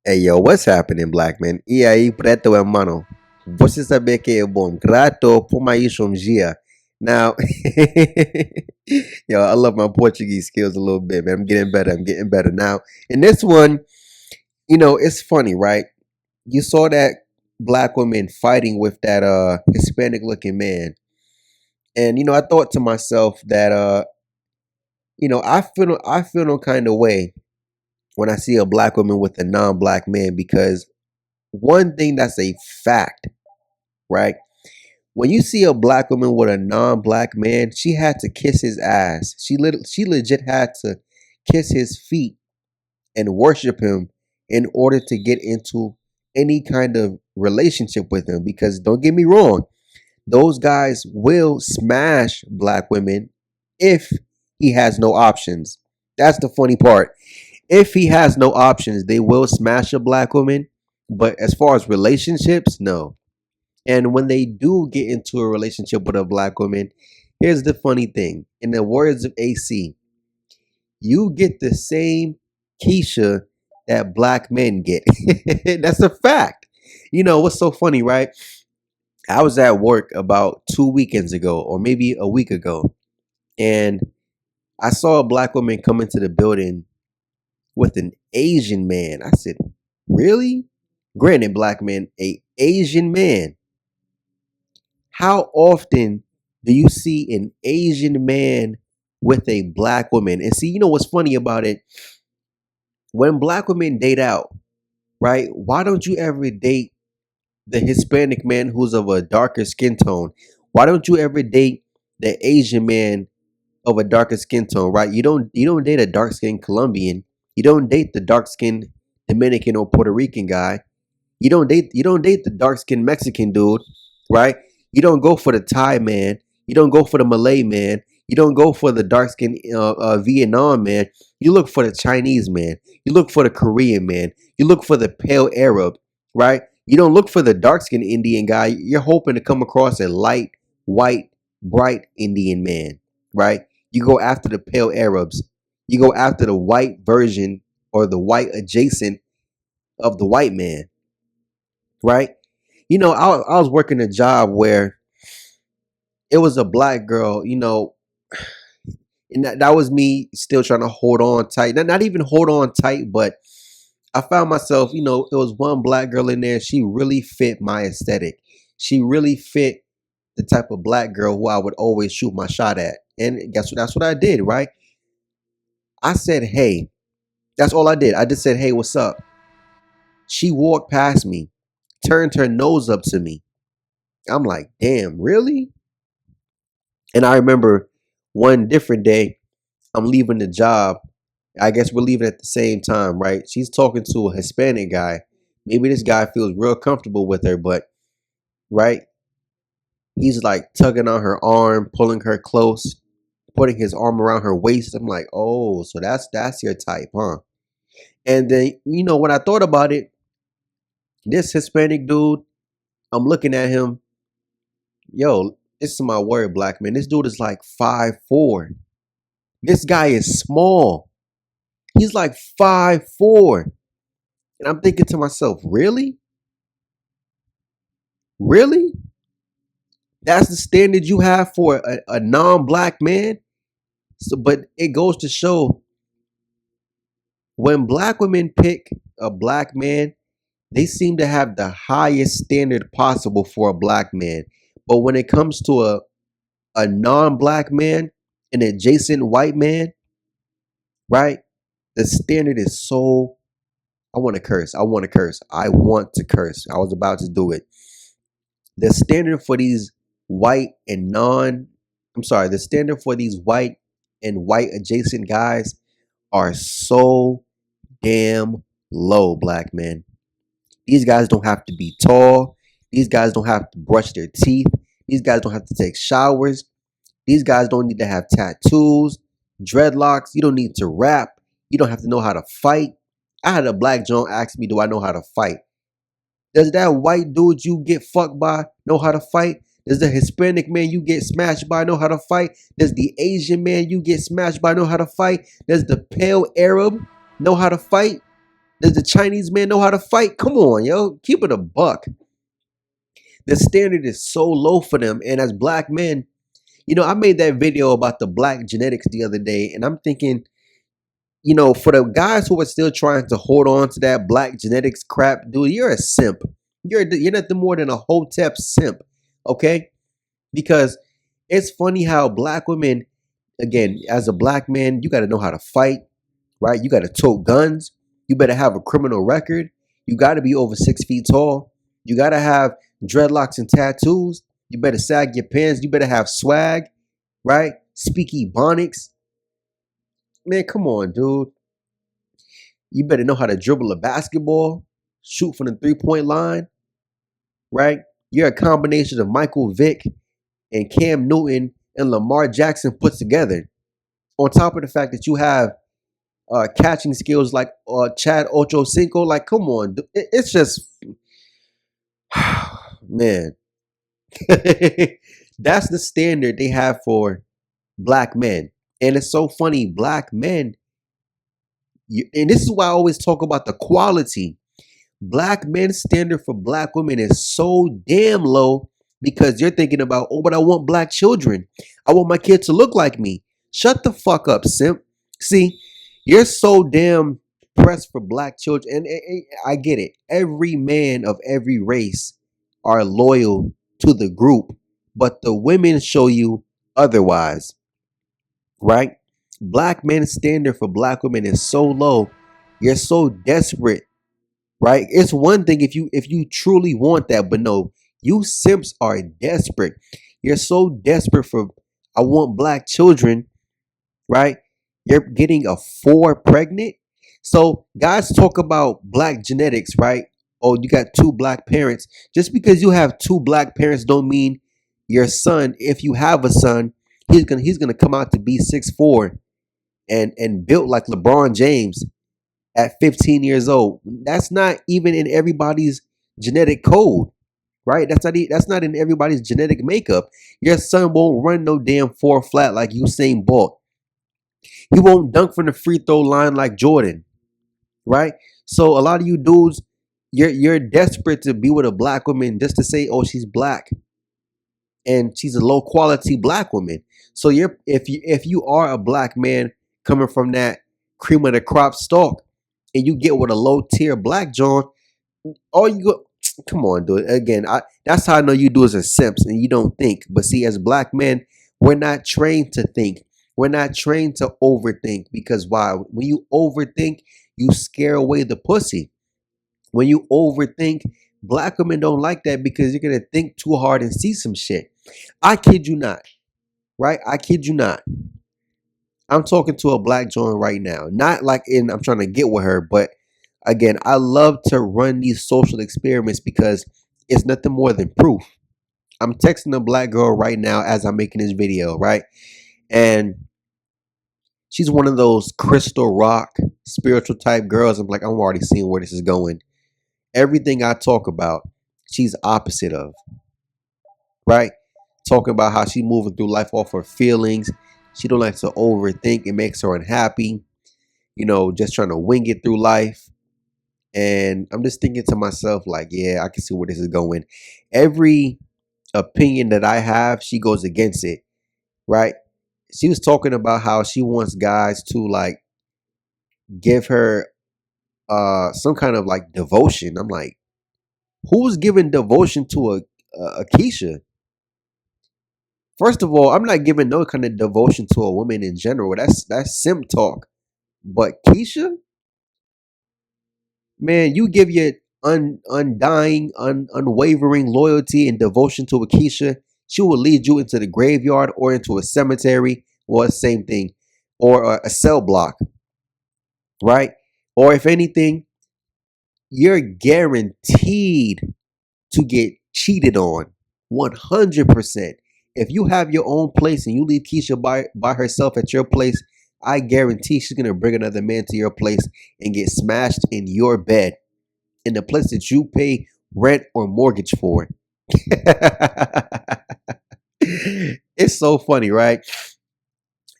Hey yo, what's happening, black man? E aí, preto hermano? Você sabe que é bom. Grato por mais um dia. Now, yo, I love my Portuguese skills a little bit, man. I'm getting better. I'm getting better. Now, in this one, it's funny, right? You saw that black woman fighting with that Hispanic looking man. And I thought to myself that I feel no kind of way when I see a black woman with a non-black man because one thing that's a fact, right? When you see a black woman with a non-black man, she had to kiss his ass. She legit had to kiss his feet and worship him in order to get into any kind of relationship with him. Because don't get me wrong, those guys will smash black women if he has no options. That's the funny part. If he has no options, they will smash a black woman. But as far as relationships, no. And when they do get into a relationship with a black woman, here's the funny thing. In the words of AC, you get the same Keisha that black men get. That's a fact. You know what's so funny, right? I was at work about 2 weekends ago, or maybe a week ago, and I saw a black woman come into the building with an Asian man. I said, really? Granted, black man, a Asian man. How often do you see an Asian man with a black woman? And see, you know what's funny about it? When black women date out, right? Why don't you ever date the Hispanic man who's of a darker skin tone? Why don't you ever date the Asian man of a darker skin tone, right? You don't date a dark skinned Colombian. You don't date the dark skinned Dominican or Puerto Rican guy. You don't date the dark skinned Mexican dude, right? You don't go for the Thai man. You don't go for the Malay man. You don't go for the dark skinned Vietnam man. You look for the Chinese man. You look for the Korean man. You look for the pale Arab, right? You don't look for the dark skinned Indian guy. You're hoping to come across a light, white, bright Indian man, right? You go after the pale Arabs. You go after the white version or the white adjacent of the white man, right? I was working a job where it was a black girl, and that was me still trying to hold on tight. Not even hold on tight, but I found myself, it was one black girl in there. She really fit my aesthetic. She really fit the type of black girl who I would always shoot my shot at. And guess what? That's what I did, right? I said, hey, that's all I did. I just said, hey, what's up? She walked past me, turned her nose up to me. I'm like, damn, really? And I remember one different day, I'm leaving the job. I guess we're leaving at the same time, right? She's talking to a Hispanic guy. Maybe this guy feels real comfortable with her, but right? He's like tugging on her arm, pulling her close, putting his arm around her waist. I'm like, oh, so that's your type, huh? And then, when I thought about it, this Hispanic dude, I'm looking at him, yo, this is my word, black man. This dude is like 5'4". This guy is small. He's like 5'4". And I'm thinking to myself, really? Really? That's the standard you have for a non-black man? So, but it goes to show when black women pick a black man, they seem to have the highest standard possible for a black man. But when it comes to a non-black man, an adjacent white man, right? The standard is so I want to curse. I want to curse. I want to curse. I was about to do it. The standard for these white and non, I'm sorry, the standard for these white and white adjacent guys are so damn low, black men. These guys don't have to be tall. These guys don't have to brush their teeth. These guys don't have to take showers. These guys don't need to have tattoos, dreadlocks. You don't need to rap. You don't have to know how to fight. I had a black John ask me, do I know how to fight? Does that white dude you get fucked by know how to fight? Does the Hispanic man you get smashed by know how to fight? Does the Asian man you get smashed by know how to fight? Does the pale Arab know how to fight? Does the Chinese man know how to fight? Come on, yo. Keep it a buck. The standard is so low for them. And as black men, I made that video about the black genetics the other day, and I'm thinking, for the guys who are still trying to hold on to that black genetics crap, dude, you're a simp. You're nothing more than a hotep simp, okay? Because it's funny how black women, again, as a black man, you got to know how to fight, right? You got to tote guns. You better have a criminal record. You got to be over 6 feet tall. You got to have dreadlocks and tattoos. You better sag your pants. You better have swag, right? Speak Ebonics. Man, come on, dude. You better know how to dribble a basketball, shoot from the 3-point line, right? You're a combination of Michael Vick and Cam Newton and Lamar Jackson put together. On top of the fact that you have catching skills like Chad Ochocinco, like, come on. It's just, man. That's the standard they have for black men. And it's so funny, black men, and this is why I always talk about the quality. Black men's standard for black women is so damn low because you're thinking about, oh, but I want black children. I want my kid to look like me. Shut the fuck up, simp. See, you're so damn pressed for black children. And I get it. Every man of every race are loyal to the group, but the women show you otherwise, right? Black men's standard for black women is so low. You're so desperate, right? It's one thing if you truly want that, but no, you simps are desperate. You're so desperate for, I want black children, right? You're getting a 4 pregnant. So guys talk about black genetics, right? Oh, you got 2 black parents. Just because you have 2 black parents don't mean your son, if you have a son, he's gonna come out to be 6'4" and built like LeBron James at 15 years old. That's not even in everybody's genetic code, right? That's not in everybody's genetic makeup. Your son won't run no damn 4 flat like Usain Bolt. He won't dunk from the free throw line like Jordan, right? So a lot of you dudes, you're desperate to be with a black woman just to say, oh, she's black and she's a low quality black woman. So if you are a black man coming from that cream of the crop stalk and you get with a low tier black John, all you go, come on, dude. Again, that's how I know you do as a simps and you don't think. But see, as black men, we're not trained to think. We're not trained to overthink because why? When you overthink, you scare away the pussy. When you overthink, black women don't like that because you're gonna think too hard and see some shit. I kid you not, right? I kid you not. I'm talking to a black joint right now. Not like I'm trying to get with her, but again, I love to run these social experiments because it's nothing more than proof. I'm texting a black girl right now as I'm making this video, right? And she's one of those crystal rock spiritual type girls. I'm like, I'm already seeing where this is going. Everything I talk about, she's opposite of, right? Talking about how she moving through life off her feelings. She don't like to overthink. It makes her unhappy. Just trying to wing it through life. And I'm just thinking to myself, like, yeah, I can see where this is going. Every opinion that I have, she goes against it, right? She was talking about how she wants guys to like give her some kind of like devotion. I'm like, who's giving devotion to a Keisha? First of all, I'm not giving no kind of devotion to a woman in general. That's sim talk. But Keisha, man, you give your undying, unwavering loyalty and devotion to a Keisha, she will lead you into the graveyard or into a cemetery, or the same thing, or a cell block, right? Or if anything, you're guaranteed to get cheated on 100%. If you have your own place and you leave Keisha by herself at your place, I guarantee she's going to bring another man to your place and get smashed in your bed in the place that you pay rent or mortgage for. It's so funny, right?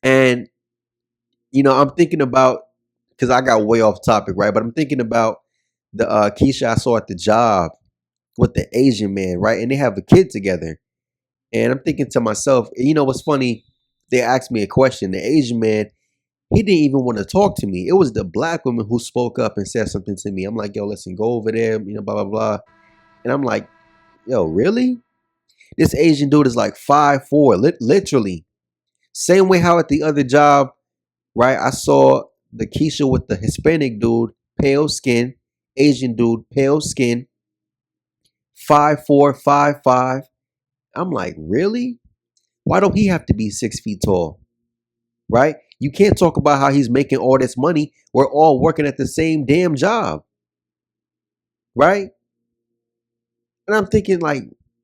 And I'm thinking about because I got way off topic, right? But I'm thinking about the Keisha I saw at the job with the Asian man, right? And they have a kid together. And I'm thinking to myself, you know what's funny? They asked me a question. The Asian man, he didn't even want to talk to me. It was the black woman who spoke up and said something to me. I'm like, yo, listen, go over there, blah, blah, blah. And I'm like, yo, really? This Asian dude is like 5'4", literally. Same way how at the other job, right? I saw the Keisha with the Hispanic dude, pale skin, Asian dude, pale skin, 5'4", 5'5". I'm like, really? Why don't he have to be 6 feet tall? Right? You can't talk about how he's making all this money. We're all working at the same damn job. Right? And I'm thinking like,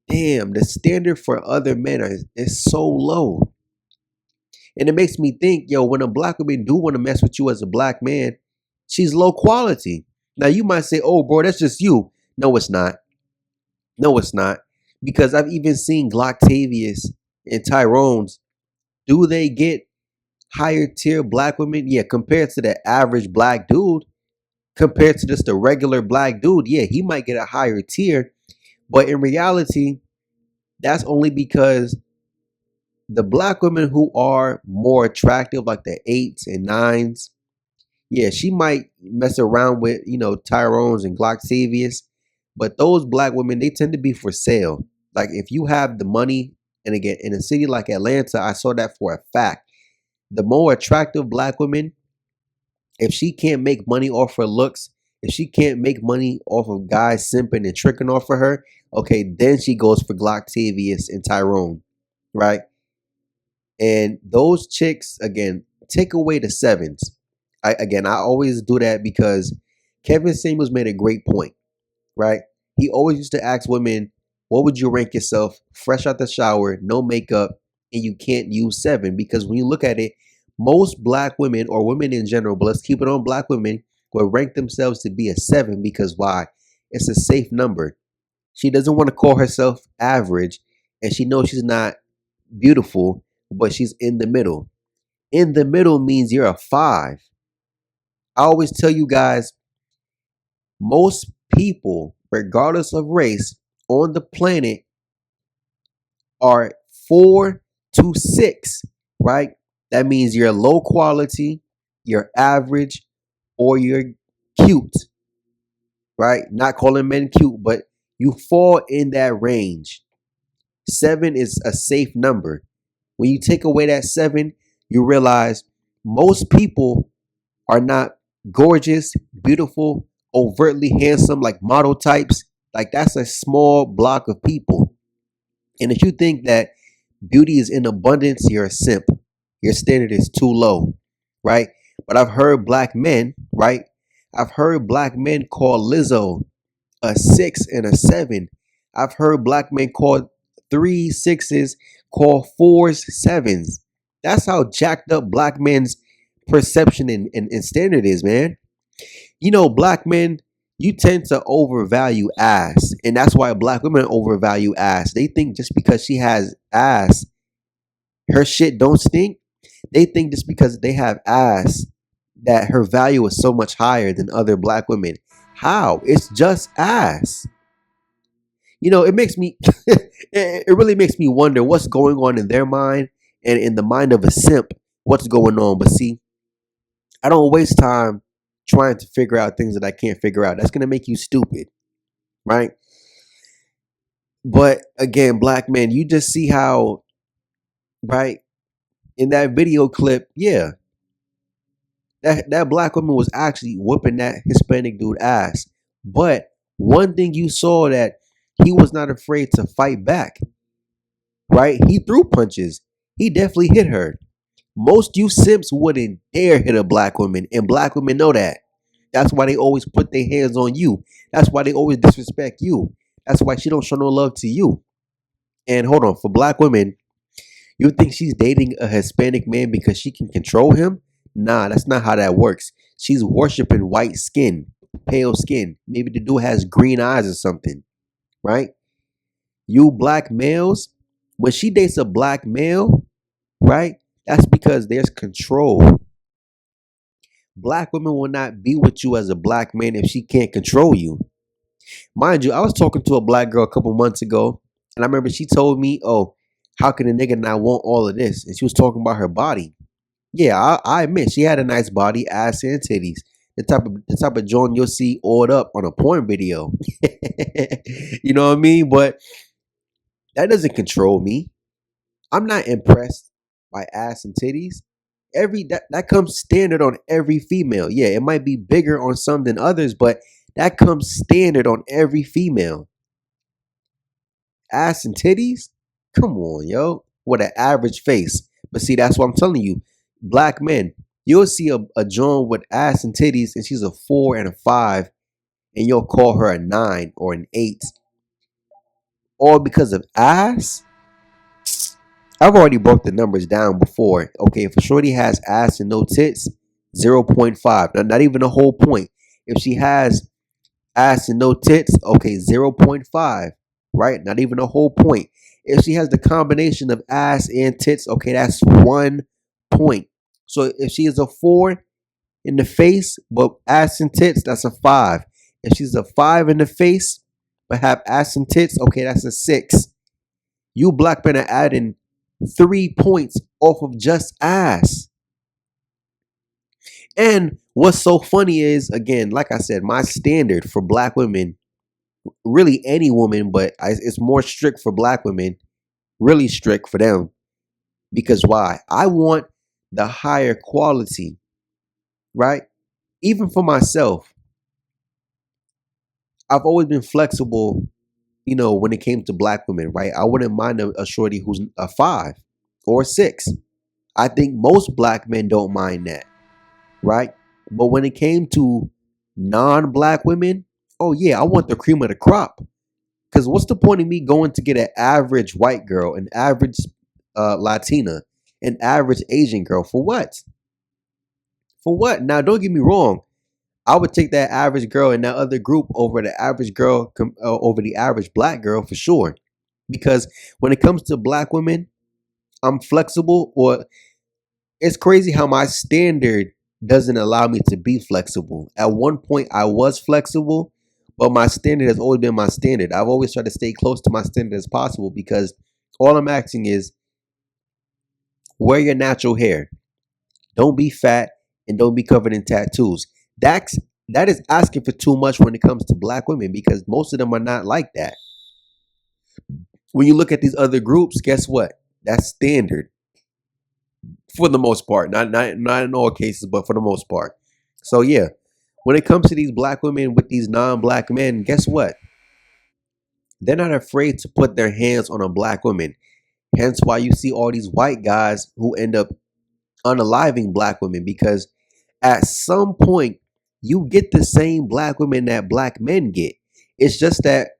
damn, the standard for other men is so low. And it makes me think, yo, when a black woman do want to mess with you as a black man, she's low quality. Now you might say, oh, bro, that's just you. No, it's not. No, it's not. Because I've even seen Glocktavius and Tyrone's. Do they get higher tier black women? Yeah, compared to the average black dude, compared to just the regular black dude, yeah, he might get a higher tier. But in reality, that's only because the black women who are more attractive, like the 8s and 9s, yeah, she might mess around with, Tyrone's and Glocktavius. But those black women, they tend to be for sale. Like if you have the money, and again, in a city like Atlanta, I saw that for a fact. The more attractive black women, if she can't make money off her looks, if she can't make money off of guys simping and tricking off of her, okay, then she goes for Glocktavius and Tyrone, right? And those chicks, again, take away the 7s. I always do that because Kevin Samuels made a great point, right? He always used to ask women, what would you rank yourself fresh out the shower, no makeup, and you can't use 7? Because when you look at it, most black women or women in general, but let's keep it on black women, will rank themselves to be a 7 because why? It's a safe number. She doesn't want to call herself average, and she knows she's not beautiful, but she's in the middle. In the middle means you're a 5. I always tell you guys, most people, regardless of race, on the planet are 4 to 6, right? That means you're low quality, you're average, or you're cute, right? Not calling men cute, but you fall in that range. 7 is a safe number. When you take away that 7, you realize most people are not gorgeous, beautiful, overtly handsome, like model types. Like that's a small block of people. And if you think that beauty is in abundance, you're a simp. Your standard is too low, right? But I've heard black men, right? I've heard black men call Lizzo a 6 and a 7. I've heard black men call 3 6s, call 4s 7s. That's how jacked up black men's perception and standard is, man. Black men, you tend to overvalue ass. And that's why black women overvalue ass. They think just because she has ass, her shit don't stink. They think just because they have ass that her value is so much higher than other black women. How? It's just ass. It makes me, it really makes me wonder what's going on in their mind and in the mind of a simp, what's going on. But see, I don't waste time trying to figure out things that I can't figure out. That's going to make you stupid, right? But again, black men, you just see how, right, in that video clip, yeah, that black woman was actually whooping that Hispanic dude ass. But one thing you saw that he was not afraid to fight back, right? He threw punches. He definitely hit her. Most you simps wouldn't dare hit a black woman, and black women know that. That's why they always put their hands on you. That's why they always disrespect you. That's why she don't show no love to you. And hold on, for black women, you think she's dating a Hispanic man because she can control him? Nah, that's not how that works. She's worshiping white skin, pale skin. Maybe the dude has green eyes or something, right? You black males, when she dates a black male, right? That's because there's control. Black women will not be with you as a black man if she can't control you. Mind you, I was talking to a black girl a couple months ago, and I remember she told me, "Oh, how can a nigga not want all of this?" And she was talking about her body. Yeah, I admit she had a nice body, ass and titties. The type of joint you'll see oiled up on a porn video. You know what I mean? But that doesn't control me. I'm not impressed by ass and titties. That comes standard on every female. Yeah, it might be bigger on some than others, but that comes standard on every female. Ass and titties? Come on, yo. What an average face. But see, that's what I'm telling you. Black men, you'll see a Joan with ass and titties, and she's a 4 and a 5, and you'll call her a 9 or an 8. All because of ass? I've already broke the numbers down before. Okay, if a shorty has ass and no tits, 0.5. Now, not even a whole point. If she has ass and no tits, okay, 0.5. Right? Not even a whole point. If she has the combination of ass and tits, okay, that's 1 point. So if she is a 4 in the face, but ass and tits, that's a 5. If she's a 5 in the face, but have ass and tits, okay, that's a 6. You black men are adding 3 points off of just ass. And what's so funny is, again, like I said, my standard for black women, really any woman, but it's more strict for black women, really strict for them. Because why? I want the higher quality, right? Even for myself, I've always been flexible, when it came to black women, right? I wouldn't mind a shorty who's a 5 or a 6. I think most black men don't mind that, right? But when it came to non-black women, oh yeah, I want the cream of the crop. Because what's the point of me going to get an average white girl, an average Latina, an average Asian girl? For what? For what? Now, don't get me wrong. I would take that average girl in that other group over the average girl, over the average black girl for sure. Because when it comes to black women, I'm flexible, or it's crazy how my standard doesn't allow me to be flexible. At one point, I was flexible, but my standard has always been my standard. I've always tried to stay close to my standard as possible because all I'm asking is wear your natural hair. Don't be fat and don't be covered in tattoos. That is asking for too much when it comes to black women because most of them are not like that. When you look at these other groups, guess what? That's standard for the most part. Not in all cases, but for the most part. So yeah, when it comes to these black women with these non-black men, guess what? They're not afraid to put their hands on a black woman. Hence why you see all these white guys who end up unaliving black women because at some point you get the same black women that black men get. It's just that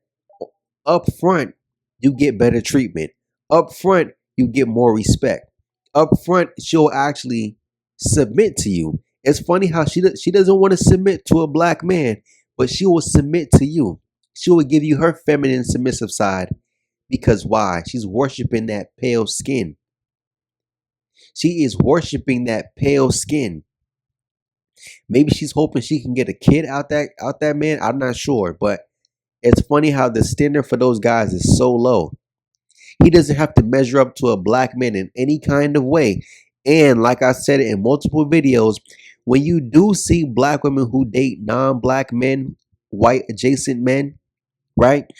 up front you get better treatment. Up front you get more respect. Up front she'll actually submit to you. It's funny how she doesn't want to submit to a black man, but she will submit to you. She will give you her feminine submissive side because why? She's worshiping that pale skin. She is worshiping that pale skin. Maybe she's hoping she can get a kid out that man. I'm not sure, but it's funny how the standard for those guys is so low. He doesn't have to measure up to a black man in any kind of way. And like I said in multiple videos, when you do see black women who date non-black men, white adjacent men, right?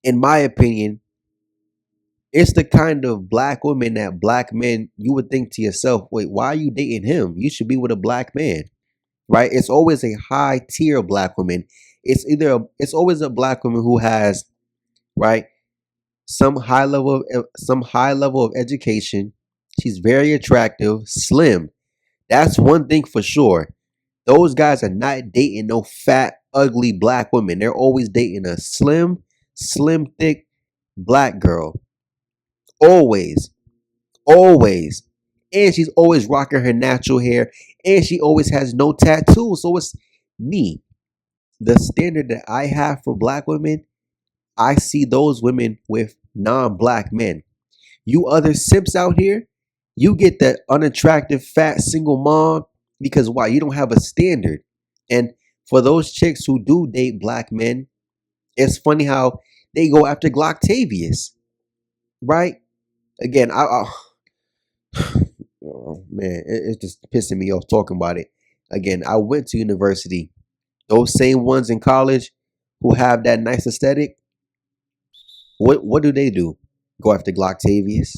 In my opinion, it's the kind of black woman that black men, you would think to yourself, wait, why are you dating him? You should be with a black man, right? It's always a high tier black woman. It's always a black woman who has, right, some high level of education. She's very attractive, slim. That's one thing for sure. Those guys are not dating no fat, ugly black women. They're always dating a slim, thick black girl. Always, always. And she's always rocking her natural hair. And she always has no tattoos. So it's me. The standard that I have for black women, I see those women with non-black men. You other simps out here, you get that unattractive, fat, single mom. Because why? You don't have a standard. And for those chicks who do date black men, it's funny how they go after Glocktavius, right? Again, oh man, it's just pissing me off talking about it. Again, I went to university. Those same ones in college who have that nice aesthetic, what do they do? Go after Glocktavius.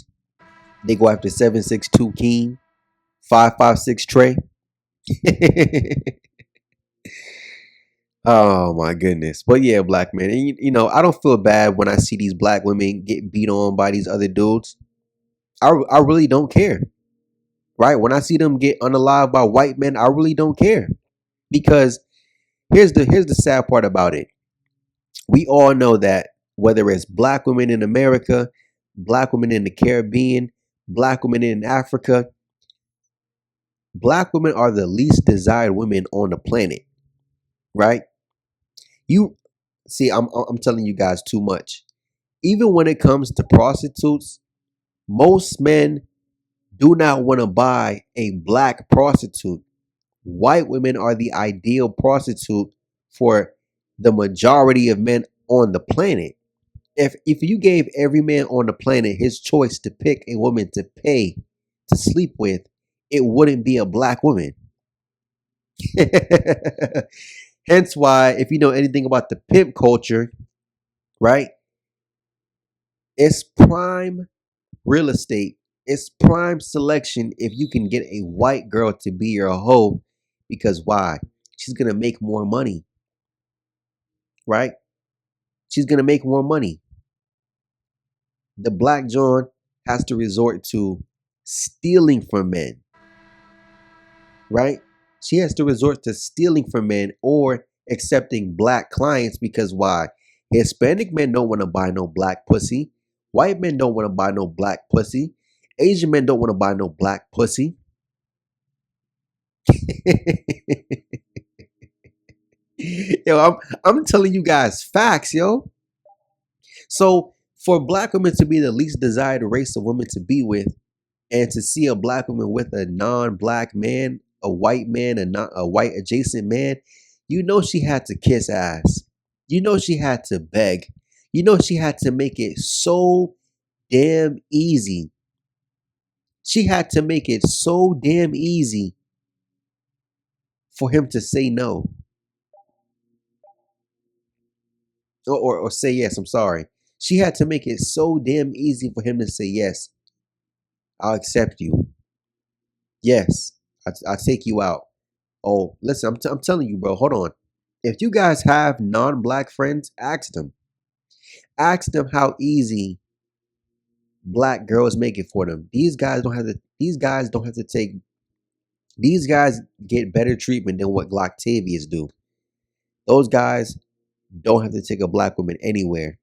They go after 762 King, 556 Trey. Oh my goodness. But yeah, black man. And I don't feel bad when I see these black women get beat on by these other dudes. I really don't care. Right? When I see them get unalived by white men, I really don't care. Because here's the sad part about it. We all know that whether it's black women in America, black women in the Caribbean, black women in Africa, black women are the least desired women on the planet, right? You see, I'm telling you guys too much. Even when it comes to prostitutes, most men do not want to buy a black prostitute. White women are the ideal prostitute for the majority of men on the planet. If you gave every man on the planet his choice to pick a woman to pay to sleep with, it wouldn't be a black woman. Hence why, if you know anything about the pimp culture, right? It's prime real estate. It's prime selection if you can get a white girl to be your hoe, because why? She's gonna make more money, right? She's gonna make more money. The black John has to resort to stealing from men, right? She has to resort to stealing from men or accepting black clients, because why? Hispanic men don't want to buy no black pussy. White men don't want to buy no black pussy. Asian men don't want to buy no black pussy. Yo, I'm telling you guys facts, yo. So for black women to be the least desired race of women to be with, and to see a black woman with a non-black man, a white man, a white adjacent man, she had to kiss ass. She had to beg. She had to make it so damn easy. She had to make it so damn easy for him to say no, or say yes. I'm sorry. She had to make it so damn easy for him to say yes. I'll accept you. Yes, I'll take you out. Oh, listen, I'm telling you, bro. Hold on. If you guys have non-black friends, ask them. Ask them how easy black girls make it for them. These guys don't have to. These guys don't have to take. These guys get better treatment than what Glocktavians do. Those guys don't have to take a black woman anywhere,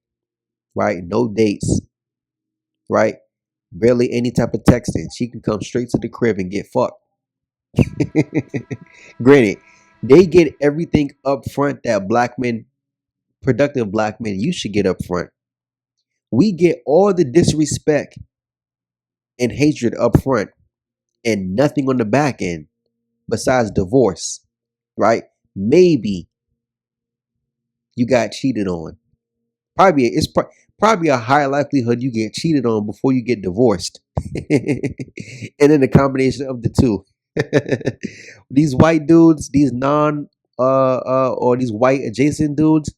right? No dates, right? Barely any type of texting. She can come straight to the crib and get fucked. Granted, they get everything up front that black men, productive black men, you should get up front. We get all the disrespect and hatred up front and nothing on the back end besides divorce, right? Maybe you got cheated on. Probably a higher likelihood you get cheated on before you get divorced. And then the combination of the two. These white dudes, these non or these white adjacent dudes,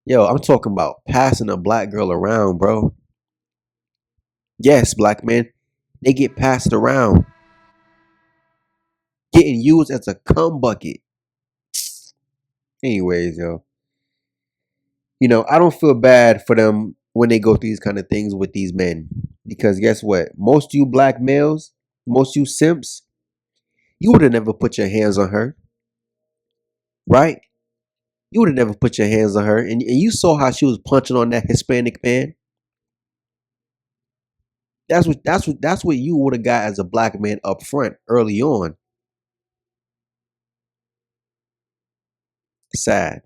yo, I'm talking about passing a black girl around, bro. Yes, black men, they get passed around, getting used as a cum bucket. Anyways, yo, I don't feel bad for them when they go through these kind of things with these men, because guess what? Most you black males, most you simps, you would have never put your hands on her, right? You would have never put your hands on her, and you saw how she was punching on that Hispanic man. That's what you would have got as a black man up front early on. Sad,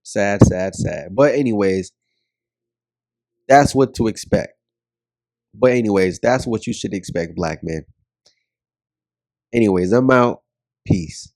sad, sad, sad. But anyways, that's what to expect. But anyways, that's what you should expect, black man. Anyways, I'm out. Peace.